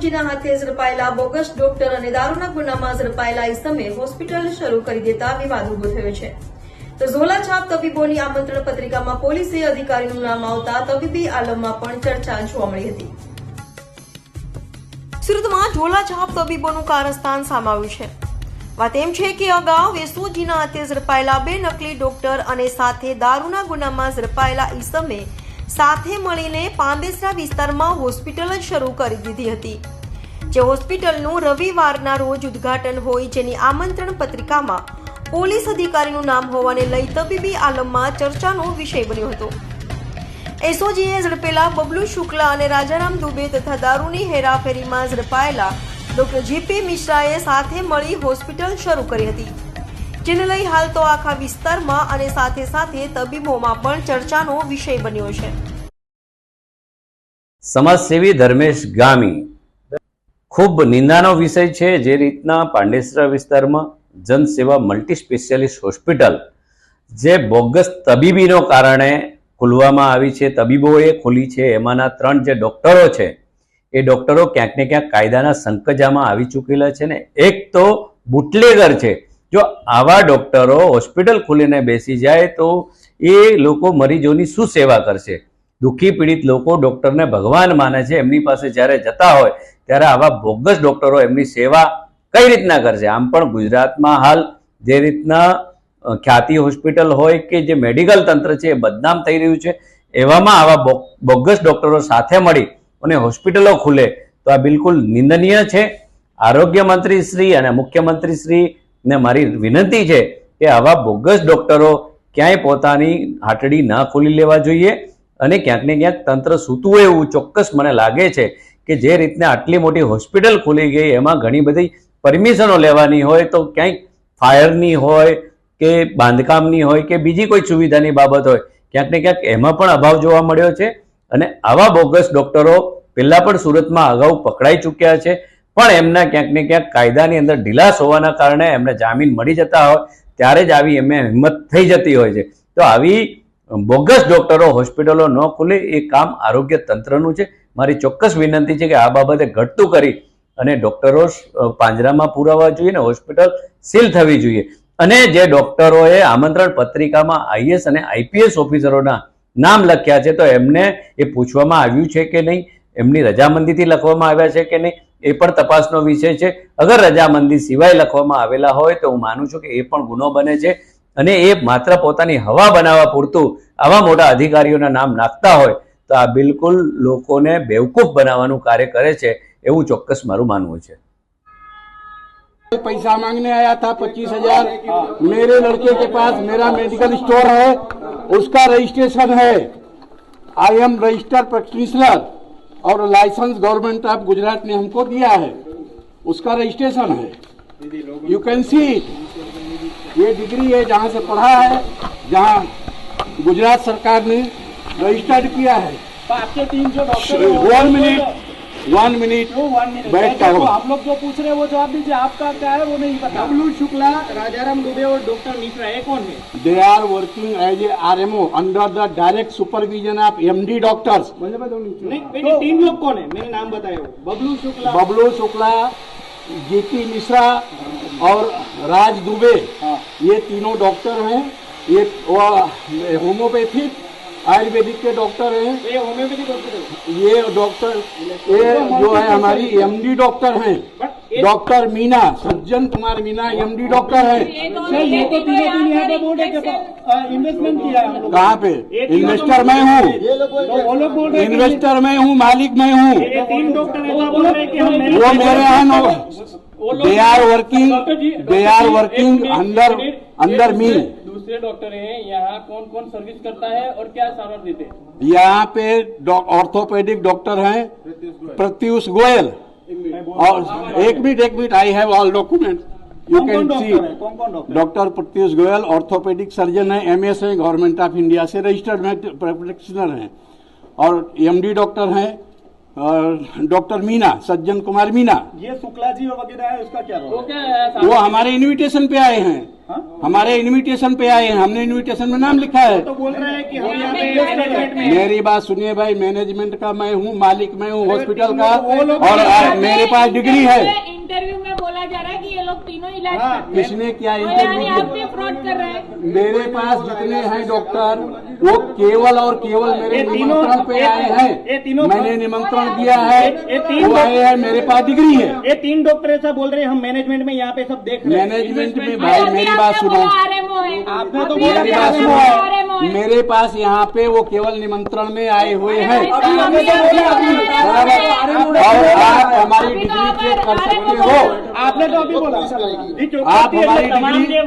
એસઓજીના હાથે ઝડપાયેલા bogus doctor અને દારૂના ગુનામાં ઝડપાયેલા ઇસમે હોસ્પિટલ શરૂ કરી દેતા વિવાદ ઉભો થયો છે. તો ઝોલાછાપ તબીબોની આમંત્રણ પત્રિકામાં પોલીસે અધિકારીનું નામ આવતા તબીબી આલમમાં પણ ચર્ચા જોવા મળી હતી. સુરતમાં ઝોલાછાપ તબીબોનું કારસ્તાન સામે આવ્યું છે. વાત એમ છે કે અગાઉ એસઓજીના હાથે ઝડપાયેલા 2 નકલી ડોક્ટર અને સાથે દારૂના ગુનામાં ઝડપાયેલા ઇસમે સાથે મળીને પાંદેસરા વિસ્તારમાં હોસ્પિટલ જ શરૂ કરી દીધી હતી. જે હોસ્પિટલનું રવિવારના રોજ ઉદ્ઘાટન હોય, જેની આમંત્રણ પત્રિકામાં પોલીસ અધિકારીનું નામ હોવાને લઈ તબીબી આલમમાં ચર્ચાનો વિષય બન્યો હતો. એસઓજીએ ઝડપેલા બબલુ શુક્લા અને રાજારામ દુબે તથા દારૂની હેરાફેરીમાં ઝડપાયેલા ડોક્ટર જીપી મિશ્રાએ સાથે મળી હોસ્પિટલ શરૂ કરી હતી. જેને લઈ હાલ તો આખા વિસ્તારમાં અને સાથે સાથે તબીબોમાં પણ ચર્ચાનો વિષય બન્યો છે. સમાજસેવી ધર્મેશ ગામી ખૂબ નિંદાનો વિષય છે. જે રીતના પાંડેસરા વિસ્તારમાં જનસેવા મલ્ટી સ્પેશિયાલિસ્ટ હોસ્પિટલ જે બોગસ તબીબીનો કારણે ખોલવામાં આવી છે, તબીબોએ ખોલી છે, એમાંના 3 જે ડોક્ટરો છે એ ડોક્ટરો ક્યાંક ને ક્યાંક કાયદાના સંકજામાં આવી ચૂકેલા છે ને એક તો બુટલેગર છે. જો આવા ડોક્ટરો હોસ્પિટલ ખોલીને બેસી જાય તો એ લોકો મરીજોની શું સેવા કરશે? દુઃખી પીડિત લોકો ડોક્ટરને ભગવાન માને છે, એમની પાસે જ્યારે જતા હોય ત્યારે આવા બોગસ ડોક્ટરો એમની સેવા કઈ રીતના કરશે? આમ પણ ગુજરાતમાં હાલ જે રીતના ખ્યાતિ હોસ્પિટલ હોય કે જે મેડિકલ તંત્ર છે એ બદનામ થઈ રહ્યું છે, એવામાં આવા બોગસ ડોક્ટરો સાથે મળી અને હોસ્પિટલો ખુલે તો આ બિલકુલ નિંદનીય છે. આરોગ્ય મંત્રી શ્રી અને મુખ્યમંત્રી શ્રી ને મારી વિનંતી છે કે આવા બોગસ ડોક્ટરો ક્યાંય પોતાની હાટડી ન ખોલી લેવા જોઈએ અને ક્યાંક ને ક્યાંક તંત્ર સૂતું હોય એવું ચોક્કસ મને લાગે છે કે જે રીતના આટલી મોટી હોસ્પિટલ ખુલી ગઈ એમાં ઘણી બધી પરમિશનો લેવાની હોય તો ક્યાંક ફાયરની હોય કે બાંધકામની હોય કે બીજી કોઈ સુવિધાની બાબત હોય, ક્યાંક ને ક્યાંક એમાં પણ અભાવ જોવા મળ્યો છે. અને આવા બોગસ ડોક્ટરો પહેલા પણ સુરતમાં અગાઉ પકડાઈ ચૂક્યા છે, પણ એમના ક્યાંક ને ક્યાંક કાયદાની અંદર ઢીલાસ હોવાના કારણે એમને જામીન મળી જતા હોય ત્યારે જ આવી એમને હિંમત થઈ જતી હોય છે. તો આવી બોગસ ડોક્ટરો હોસ્પિટલો ન ખુલે એ કામ આરોગ્ય તંત્રનું છે. મારી ચોક્કસ વિનંતી છે કે આ બાબતે ઘટતું કરી અને ડોક્ટરો પાંજરામાં પુરાવા જોઈએ ને હોસ્પિટલ સીલ થવી જોઈએ. અને જે ડોક્ટરોએ આમંત્રણ પત્રિકામાં આઈએસ અને આઈપીએસ ઓફિસરોના નામ લખ્યા છે તો એમને એ પૂછવામાં આવ્યું છે કે નહીં, એમની રજામંદીથી લખવામાં આવ્યા છે કે નહીં, એ પણ તપાસનો વિષય છે. અગર રજામંદી સિવાય લખવામાં આવેલા હોય તો હું માનું છું કે એ પણ ગુનો બને છે. અને એ માત્ર પોતાની હવા બનાવવા પૂરતું આવા મોટા અધિકારીઓના નામ નાખતા હોય તો આ બિલકુલ લોકોને બેવકૂફ બનાવવાનું કાર્ય કરે છે એવું ચોક્કસ મારું માનવું છે. पैसा मांगने आया था 25,000. मेरे लड़के के पास मेरा मेडिकल स्टोर है, उसका रजिस्ट्रेशन है. आई एम रजिस्टर्ड प्रैक्टिशनर और लाइसेंस गवर्नमेंट ऑफ गुजरात ने हमको दिया है, उसका रजिस्ट्रेशन है. यू कैन सी ये डिग्री है जहाँ से पढ़ा है, जहाँ गुजरात सरकार ने रजिस्टर्ड किया है. आपके 3 जो डॉक्टर 1 मिनट बैठता हूँ. आप लोग जो पूछ रहे हैं वो जवाब दीजिए. आपका क्या है वो नहीं पता. बबलू शुक्ला, राजाराम दुबे और डॉक्टर मिश्रा ये कौन है? They are working as a RMO under the direct supervision of MD doctors. नहीं, 3 लोग कौन है? मैंने नाम बताया वो. बबलू शुक्ला, जीपी मिश्रा और राज दुबे, ये तीनों डॉक्टर हैं. ये होम्योपैथिक आयुर्वेदिक के डॉक्टर हैं. ये होम्योपैथिक डॉक्टर, ये डॉक्टर ये जो है हमारी एमडी डॉक्टर हैं. Doctor Meena, Sajjan Kumar Meena MD doctor है. ये तो तीनों यहाँ पे बोल रहे इन्वेस्टमेंट किया है हम लोग. कहाँ पे? इन्वेस्टर मैं हूँ, वो लोग बोल रहे हैं इन्वेस्टर मैं हूँ, मालिक मैं हूँ. 3 डॉक्टर ऐसा बोल रहे हैं कि हम वो मेरे यहाँ they are working under me. दूसरे डॉक्टर हैं यहाँ कौन कौन सर्विस करता है और क्या सामान देते हैं? यहाँ पे ऑर्थोपेडिक डॉक्टर हैं प्रत्युष गोयल. और एक minute I have all document. You can see. Doctor Pratyush Goyal orthopaedic surgeon है, MS है, गवर्नमेंट ऑफ इंडिया से रजिस्टर्ड प्रैक्टिशनर हैं. और MD डॉक्टर हैं डॉक्टर मीना, सज्जन कुमार मीना, ये शुक्ला जी वगैरह है, उसका क्या रोल? वो हमारे इनविटेशन पे आए हैं। हमारे इनविटेशन पे आए हैं, हमने इनविटेशन में नाम लिखा है। तो बोल रहे हैं कि हम यहाँ पे मेरी बात सुनिए भाई, मैनेजमेंट का मैं हूँ, मालिक मैं हूँ हॉस्पिटल का, और मेरे पास डिग्री है। इंटरव्यू में बोला जा रहा है कि ये लोग तीनों इलाज हाँ, करते हैं। किसने क्या तो यानी इंटरव्यू आप भी फ्रॉड कर रहे हैं। मेरे पास जितने हैं डॉक्टर, वो केवल और केवल मेरे ये तीनों- निमंत्रण पे आए ये हैं। तीनों- मैंने निमंत्रण दिया है, ये तीन- वो आए हैं, मेरे पास डिग्री है। ये 3 डॉक्टर ऐसा बोल रहे हैं, हम मैनेजमेंट में यहाँ पे सब देख रहे हैं। मैनेजमेंट में भाई मेरी बात सुनो, आपने तो बोला मेरी कि बात RMO सुनो, है। मेरे पास यहाँ पे वो केवल निमंत्रण में आए हुए हैं। अभी आपने तो बोला, बराबर, और आप हमारी डिग्री चेक कर सकते हो। आपने तो अभी बोला आप हमारी डिग्री